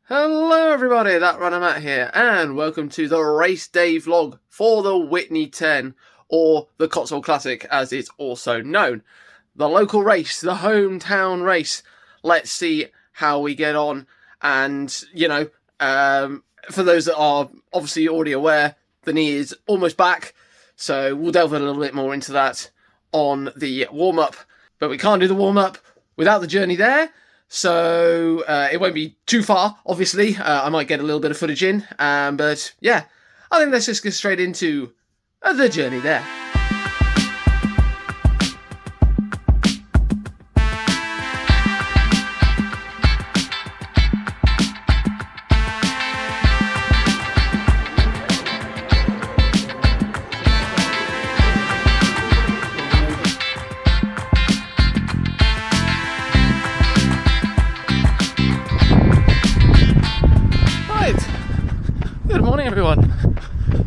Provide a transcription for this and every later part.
Hello everybody, that runner Matt here, and welcome to the race day vlog for the Whitney 10, or the Cotswold Classic as it's also known. The local race, the hometown race. Let's see how we get on, and for those that are obviously already aware, the knee is almost back, so we'll delve a little bit more into that on the warm-up. But we can't do the warm-up without the journey there. So it won't be too far, obviously. I might get a little bit of footage in, but yeah, I think let's just go straight into the journey there. Good morning everyone,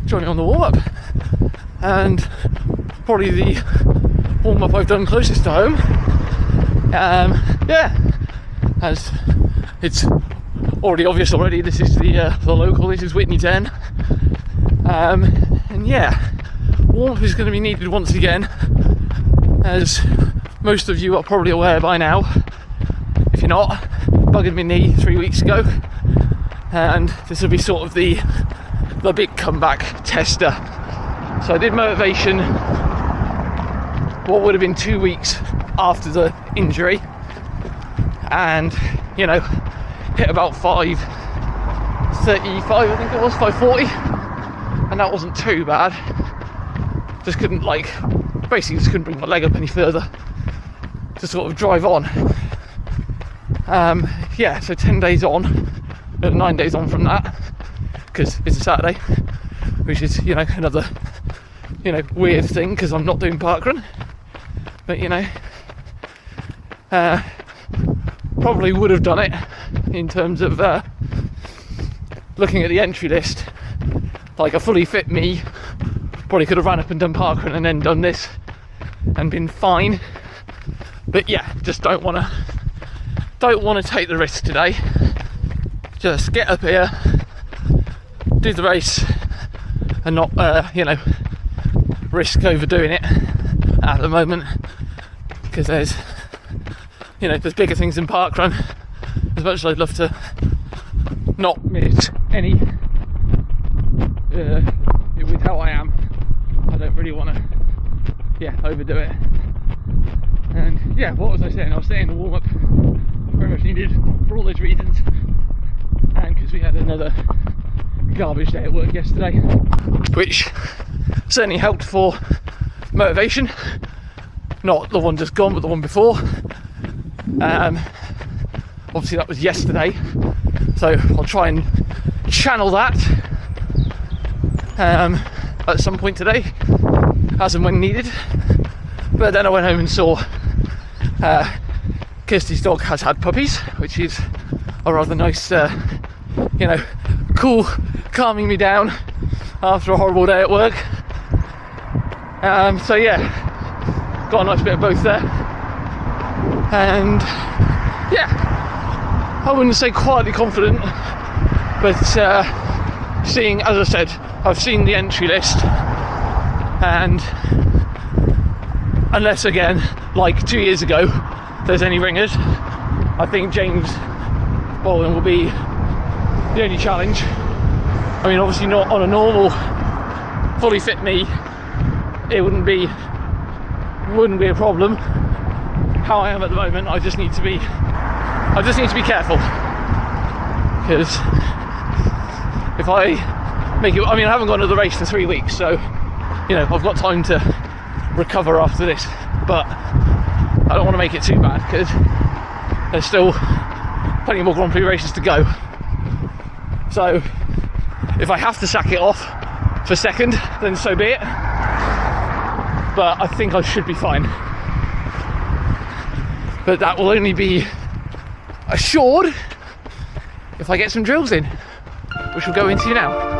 joining on the warm-up, and probably the warm-up I've done closest to home. As it's already obvious already, this is the local, this is Whitney 10, and yeah, warm-up is going to be needed once again, as most of you are probably aware by now. If you're not, buggered my knee 3 weeks ago, and this will be sort of the big comeback tester. So I did motivation what would have been 2 weeks after the injury, and hit about 5:35, I think it was 5:40, and that wasn't too bad. Just couldn't basically just couldn't bring my leg up any further to sort of drive on. So 10 days on, 9 days on from that, because it's a Saturday, which is another weird thing because I'm not doing parkrun, but probably would have done it in terms of looking at the entry list. Like a fully fit me probably could have ran up and done parkrun and then done this and been fine, but yeah, just don't want to take the risk today. Just get up here, do the race, and not, risk overdoing it at the moment, because there's bigger things in parkrun. As much as I'd love to not miss any, with how I am, I don't really want to, overdo it. And yeah, what was I saying? I was saying the warm-up very much needed for all those reasons. And because we had another garbage day at work yesterday, which certainly helped for motivation. Not the one just gone, but the one before. Obviously that was yesterday, so I'll try and channel that at some point today, as and when needed. But then I went home and saw Kirsty's dog has had puppies, which is a rather nice cool, calming me down after a horrible day at work. So yeah, got a nice bit of both there, and yeah, I wouldn't say quietly confident, but seeing, as I said, I've seen the entry list, and unless again, like 2 years ago, there's any ringers, I think James Bowling will be the only challenge. I mean, obviously not on a normal fully fit me, it wouldn't be a problem. How I am at the moment, I just need to be careful, because if I make it, I mean, I haven't gone to the race for 3 weeks, so I've got time to recover after this, but I don't want to make it too bad because there's still plenty more Grand Prix races to go. So if I have to sack it off for second, then so be it, but I think I should be fine. But that will only be assured if I get some drills in, which we'll go into now.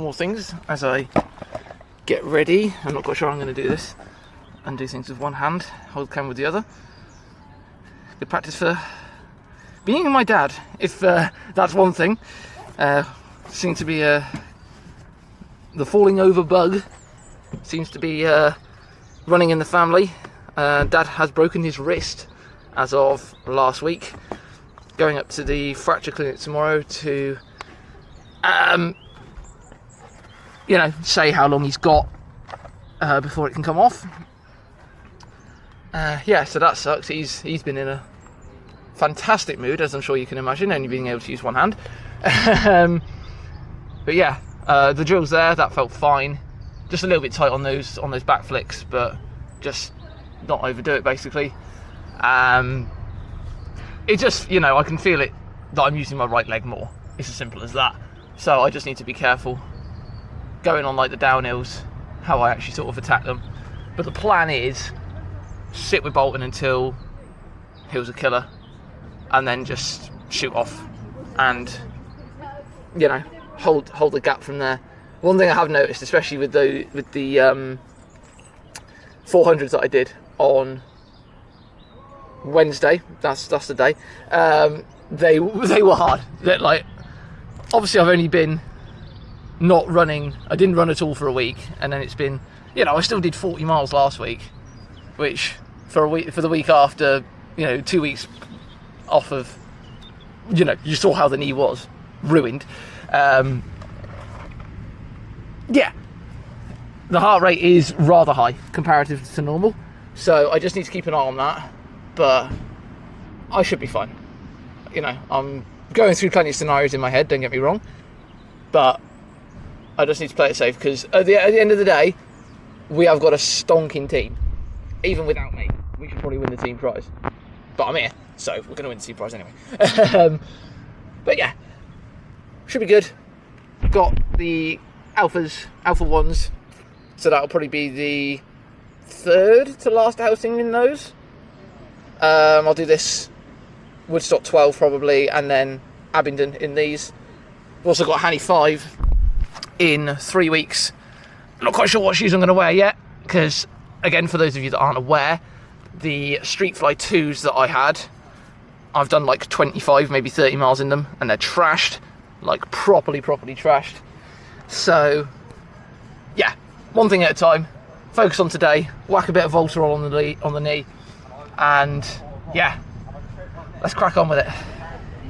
more things as I get ready. I'm not quite sure I'm going to do this and do things with one hand, hold the camera with the other. Good practice for being my dad, if that's one thing. Seems to be the falling over bug seems to be running in the family. Dad has broken his wrist as of last week. Going up to the fracture clinic tomorrow to say how long he's got before it can come off. So that sucks. He's been in a fantastic mood, as I'm sure you can imagine, only being able to use one hand. But yeah, the drill's there. That felt fine. Just a little bit tight on those back flicks, but just not overdo it basically. It just, I can feel it that I'm using my right leg more. It's as simple as that. So I just need to be careful going on like the downhills, how I actually sort of attack them. But the plan is sit with Bolton until heels a killer, and then just shoot off and hold the gap from there. One thing I have noticed, especially with the 400s that I did on Wednesday, that's the day, they were hard. They're like, obviously I've only been not running, I didn't run at all for a week, and then it's been, I still did 40 miles last week, which for the week after, 2 weeks off of, you saw how the knee was ruined. The heart rate is rather high comparative to normal, so I just need to keep an eye on that, but I should be fine. I'm going through plenty of scenarios in my head, don't get me wrong, but I just need to play it safe, because at the end of the day, we have got a stonking team. Even without me, we should probably win the team prize, but I'm here, so we're going to win the team prize anyway. But yeah, should be good. Got the Alpha 1s, so that'll probably be the third to last outing in those. I'll do this Woodstock 12 probably, and then Abingdon in these. We've also got Hanny 5 in 3 weeks. Not quite sure what shoes I'm going to wear yet, because again, for those of you that aren't aware, the Streetfly 2s that I had, I've done like 25, maybe 30 miles in them, and they're trashed, like properly trashed. So yeah, one thing at a time, focus on today, whack a bit of Voltarol on the knee, and yeah, let's crack on with it.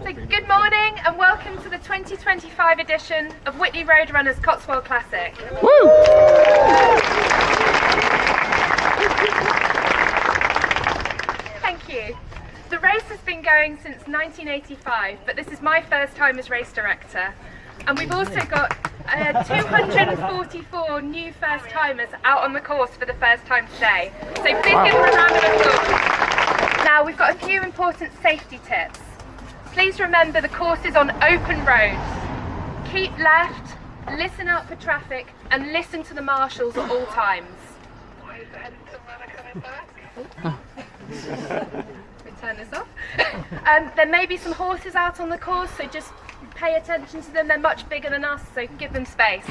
So good morning and welcome to the 2025 edition of Whitney Roadrunners Cotswold Classic. Woo! Thank you. The race has been going since 1985, but this is my first time as race director. And we've also got 244 new first timers out on the course for the first time today. So please give them a round of applause. Now we've got a few important safety tips. Please remember the course is on open roads. Keep left, listen out for traffic, and listen to the marshals at all times. Turn this off. There may be some horses out on the course, so just pay attention to them. They're much bigger than us, so give them space.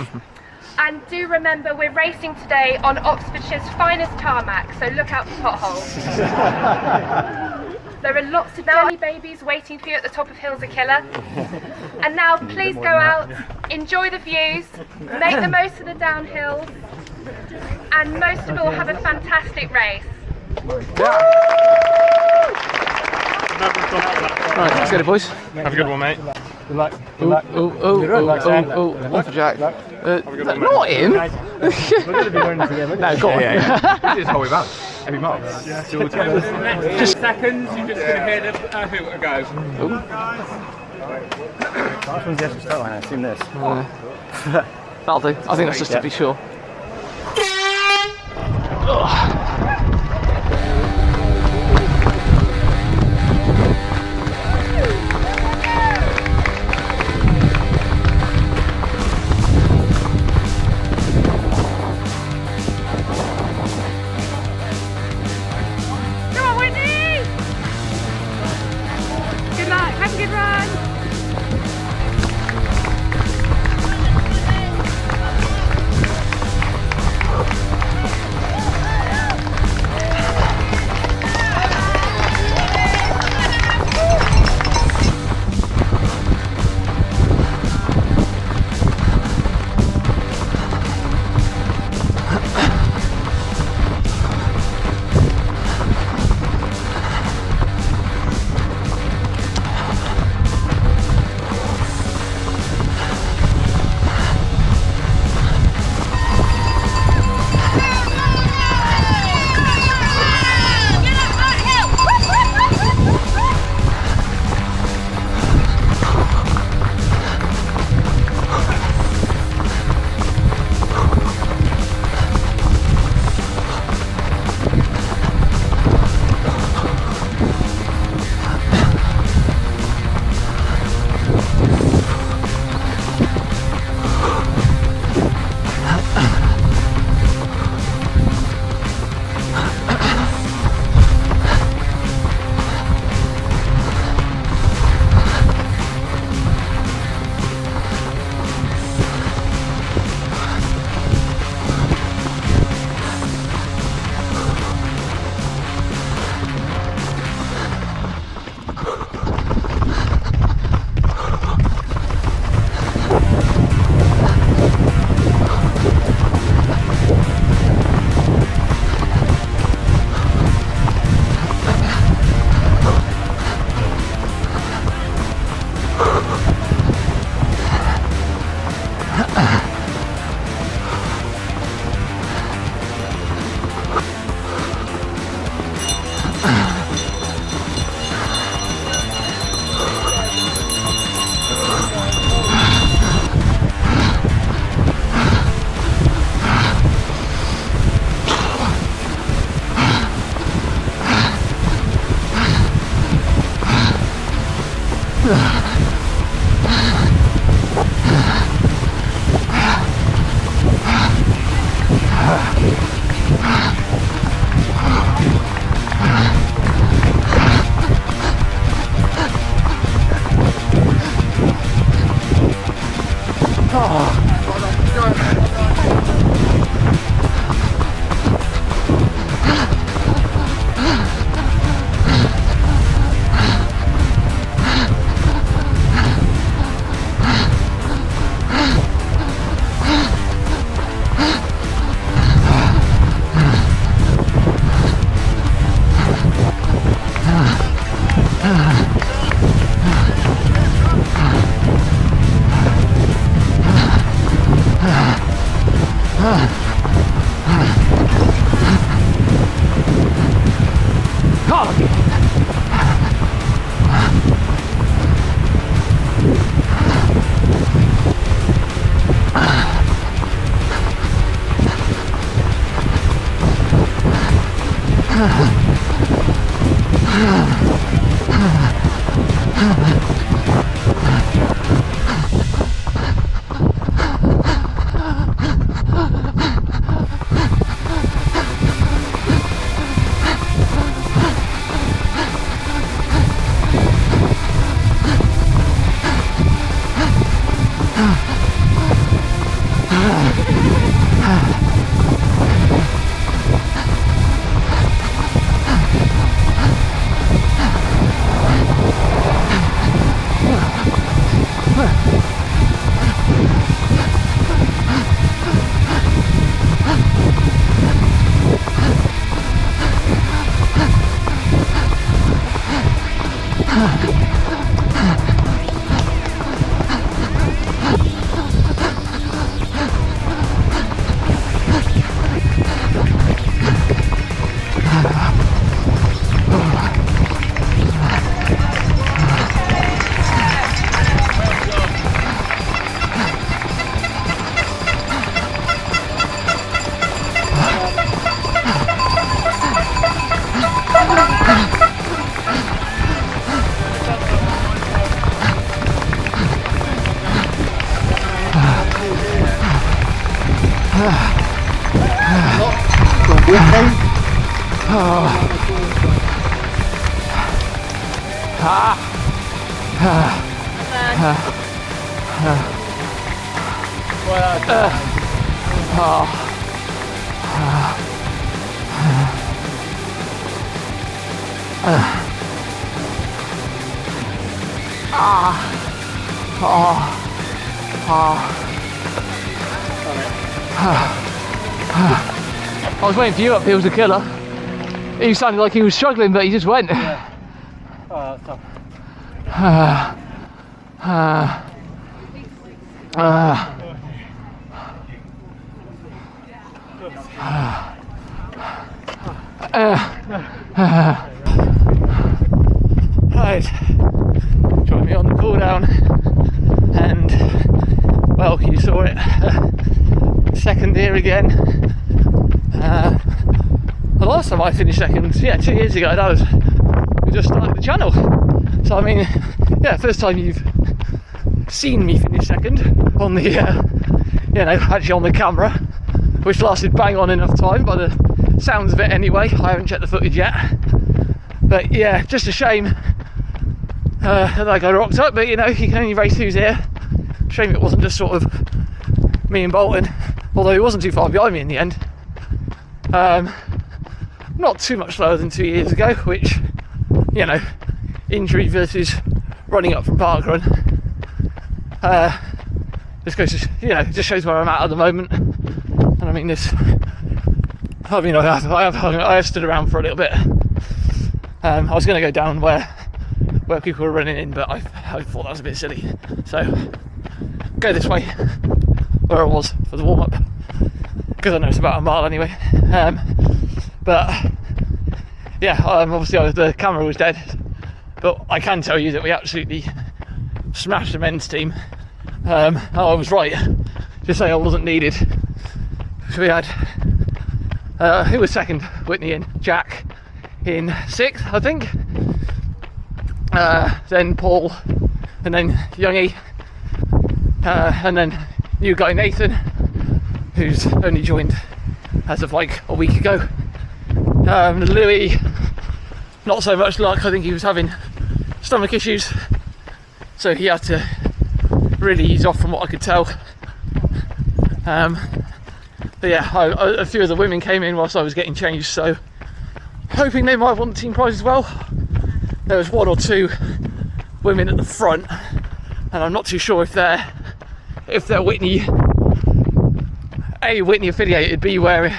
And do remember, we're racing today on Oxfordshire's finest tarmac, so look out for potholes. There are lots of jelly babies waiting for you at the top of Hills a Killer. And now please go out, enjoy the views, make the most of the downhills, and most of all, have a fantastic race. Right, let's get it, boys. Have a good one, mate. Good luck. Water Jack. Not him. We're going to be learning together. No, go on. This is how we've had every month. Yeah. So the next seconds, you're just going to hear the hooter go. Last one's the extra start line, I've seen this. That'll do. I think that's just to be sure. I was waiting for you uphill to kill her. He sounded like he was struggling, but he just went. Yeah. Oh, that's tough. Right, join me on the cool down, and well, you saw it, second here again. The last time I finished second, yeah, 2 years ago, that was, we just started the channel. So I mean, yeah, first time you've seen me finish second on the, you know, actually on the camera, which lasted bang on enough time by the sounds of it anyway. I haven't checked the footage yet. But yeah, just a shame that I got rocked up, but you know, you can only race who's here. Shame it wasn't just sort of me and Bolton, although he wasn't too far behind me in the end. Not too much slower than 2 years ago, which, you know, injury versus running up from parkrun. This goes to, you know, just shows where I'm at the moment. And I mean, this, I mean, I have stood around for a little bit. I was going to go down where people were running in, but I thought that was a bit silly. So, go this way, where I was for the warm-up, because I know it's about a mile anyway. But yeah, obviously the camera was dead, but I can tell you that we absolutely smashed the men's team. I was right to say I wasn't needed. So we had, who was second? Whitney and Jack in 6th, I think. Then Paul and then Youngie, and then new guy Nathan, who's only joined as of like a week ago. Louis, not so much luck. I think he was having stomach issues, so he had to really ease off from what I could tell. But yeah, a few of the women came in whilst I was getting changed, so hoping they might want the team prize as well. There was one or two women at the front, and I'm not too sure if they're Whitney affiliated, B were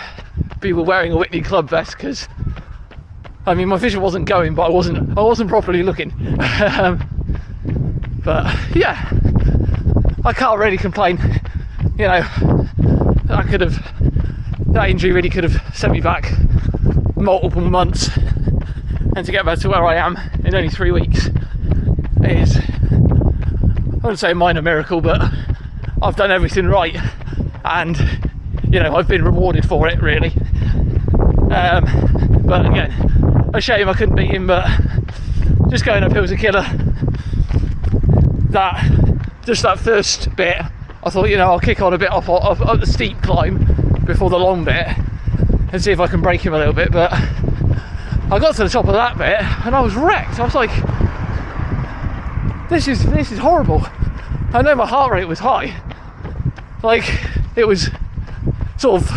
wearing a Whitney club vest, because I mean my vision wasn't going, but I wasn't properly looking. But yeah, I can't really complain. You know, that injury really could have sent me back multiple months, and to get back to where I am in only 3 weeks is, I wouldn't say a minor miracle, but I've done everything right, and you know, I've been rewarded for it really. But again, a shame I couldn't beat him, but just going uphill was a killer. That first bit, I thought, you know, I'll kick on a bit off the steep climb before the long bit and see if I can break him a little bit, but I got to the top of that bit and I was wrecked. I was like, this is horrible. I know my heart rate was high, like it was sort of,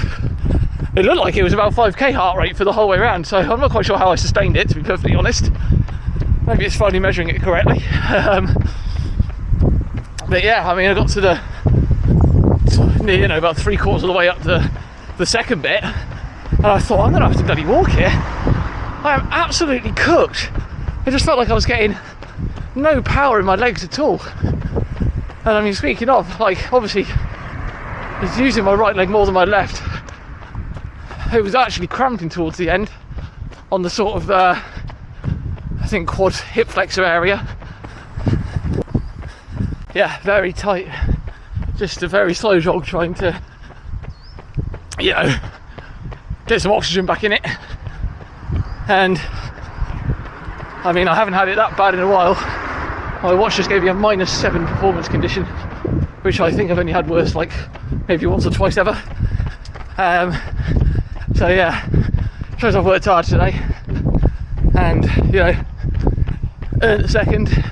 it looked like it was about 5k heart rate for the whole way around, so I'm not quite sure how I sustained it, to be perfectly honest. Maybe it's finally measuring it correctly. But yeah, I mean, I got to about 3/4 of the way up the second bit, and I thought, I'm gonna have to bloody walk here. I am absolutely cooked. It just felt like I was getting no power in my legs at all. And I mean, speaking of, like, obviously I was using my right leg more than my left. It was actually cramping towards the end on the sort of I think quad hip flexor area. Yeah, very tight. Just a very slow jog, trying to, you know, get some oxygen back in it. And I mean, I haven't had it that bad in a while. My watch just gave me a -7 performance condition, which I think I've only had worse like maybe once or twice ever. So yeah, shows I've worked hard today, and you know, earned a second.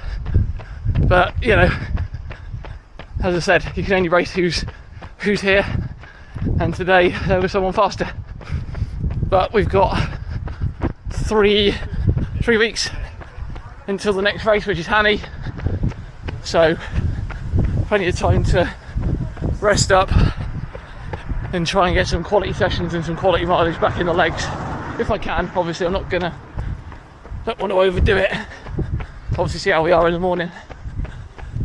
But you know, as I said, you can only race who's here, and today there was someone faster. But we've got three weeks until the next race, which is Hanny, so plenty of time to rest up and try and get some quality sessions and some quality mileage back in the legs if I can. Obviously, don't want to overdo it. Obviously, see how we are in the morning.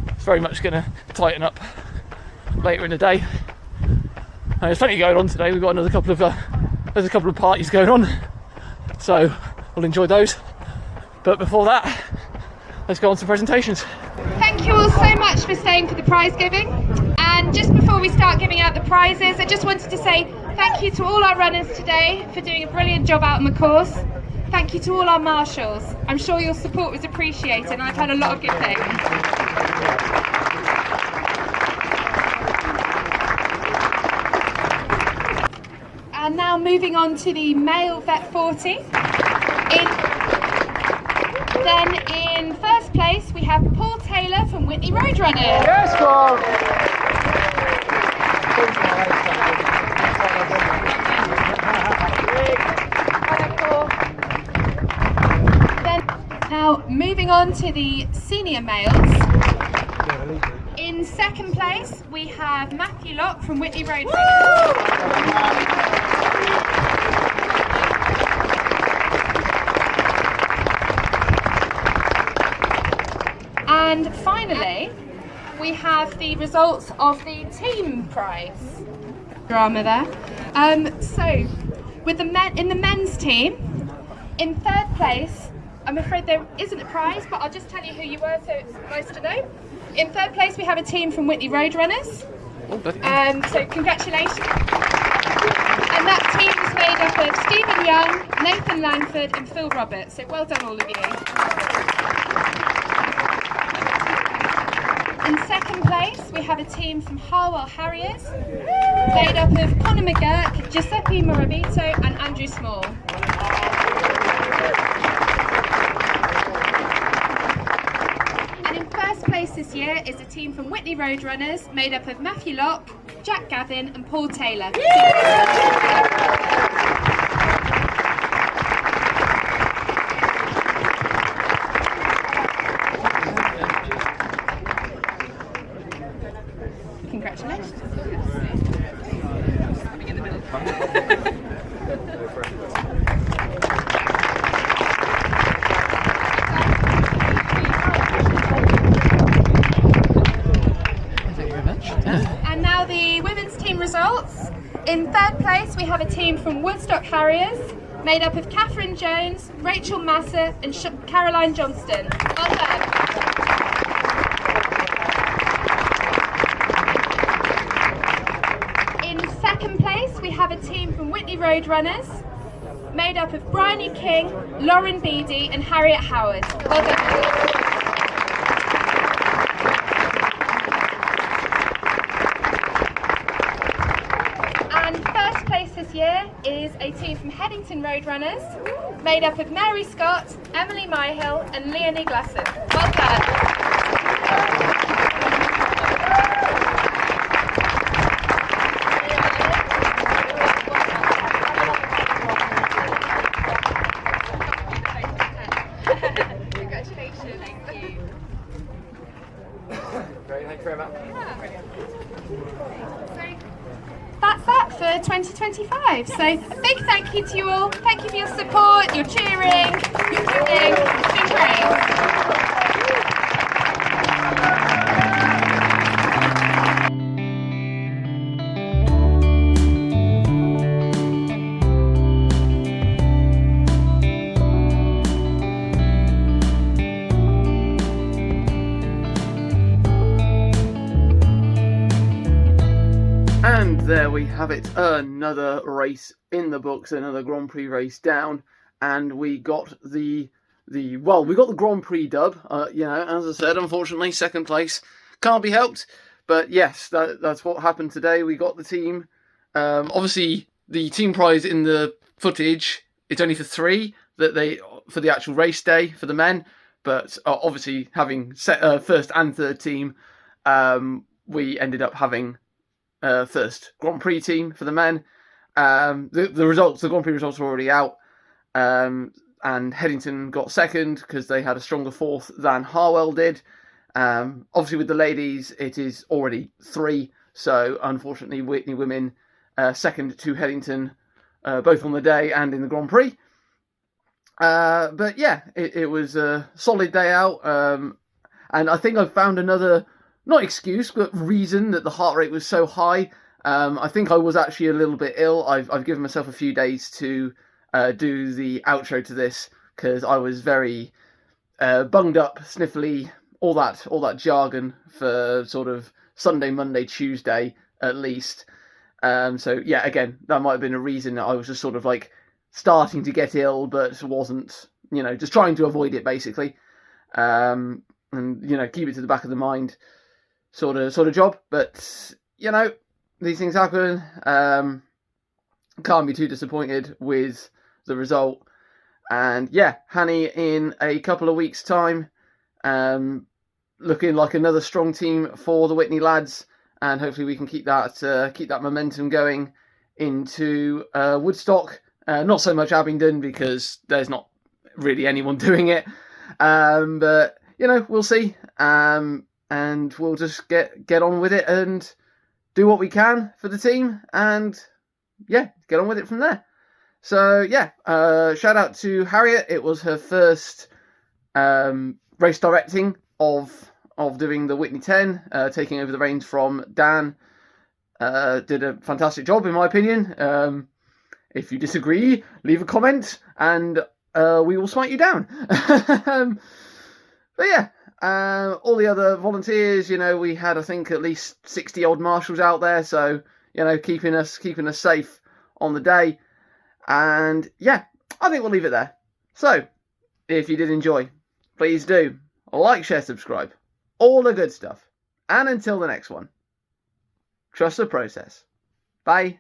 It's very much going to tighten up later in the day. And there's plenty going on today. We've got there's a couple of parties going on, so we'll enjoy those. But before that, let's go on to presentations. Thank you all so much for staying for the prize giving. And just before we start giving out the prizes, I just wanted to say thank you to all our runners today for doing a brilliant job out on the course. Thank you to all our marshals. I'm sure your support was appreciated, and I've had a lot of good things. And now moving on to the male Vet 40. Then in first place we have Paul Taylor from Whitney Roadrunners. Yes, Paul. Then now moving on to the senior males. In second place we have Matthew Locke from Whitney Roadrunners. And finally, we have the results of the team prize. Drama there. So, with the in the men's team, in third place, I'm afraid there isn't a prize, but I'll just tell you who you were, so it's nice to know. In third place, we have a team from Whitney Roadrunners. So congratulations. And that team is made up of Stephen Young, Nathan Langford, and Phil Roberts. So well done, all of you. we have a team from Harwell Harriers, made up of Conor McGurk, Giuseppe Morabito and Andrew Small. And in first place this year is a team from Whitney Roadrunners, made up of Matthew Locke, Jack Gavin and Paul Taylor. Congratulations. And now the women's team results. In third place we have a team from Woodstock Harriers, made up of Catherine Jones, Rachel Massa and Caroline Johnston. Well done. Second place, we have a team from Whitney Roadrunners, made up of Bryony King, Lauren Beattie and Harriet Howard. Well done. And first place this year is a team from Headington Roadrunners, made up of Mary Scott, Emily Myhill and Leonie Glasson. Well done. That's that for 2025. So a big thank you to you all. Thank you for your support, your cheering, your singing. It's been great. And there we have it, another race in the books, another Grand Prix race down, and we got the Grand Prix dub. As I said, unfortunately, second place can't be helped, but yes, that's what happened today. We got the team. Obviously, the team prize in the footage, it's only for 3 for the actual race day for the men, but obviously having set first and third team, we ended up having first Grand Prix team for the men. The Grand Prix results were already out, and Headington got second because they had a stronger fourth than Harwell did. Obviously with the ladies it is already 3, so unfortunately Whitney women second to Headington, both on the day and in the Grand Prix. But yeah, it was a solid day out, and I think I've found another, not excuse, but reason that the heart rate was so high. I think I was actually a little bit ill. I've given myself a few days to do the outro to this because I was very bunged up, sniffly, all that jargon for sort of Sunday, Monday, Tuesday at least. So yeah, again, that might have been a reason that I was just sort of like starting to get ill, but wasn't, just trying to avoid it basically, and keep it to the back of the mind. Sort of job, but these things happen. Can't be too disappointed with the result, and yeah, Hanny in a couple of weeks' time, looking like another strong team for the Whitney lads, and hopefully we can keep that momentum going into Woodstock. Not so much Abingdon because there's not really anyone doing it, but we'll see. And we'll just get on with it and do what we can for the team, and yeah, get on with it from there. So yeah, shout out to Harriet. It was her first race directing of doing the Whitney 10, taking over the reins from Dan. Did a fantastic job in my opinion. If you disagree, leave a comment and we will smite you down. But yeah. All the other volunteers, we had, I think, at least 60 odd marshals out there, so keeping us safe on the day. And yeah, I think we'll leave it there. So if you did enjoy, please do like, share, subscribe, all the good stuff. And until the next one, trust the process. Bye.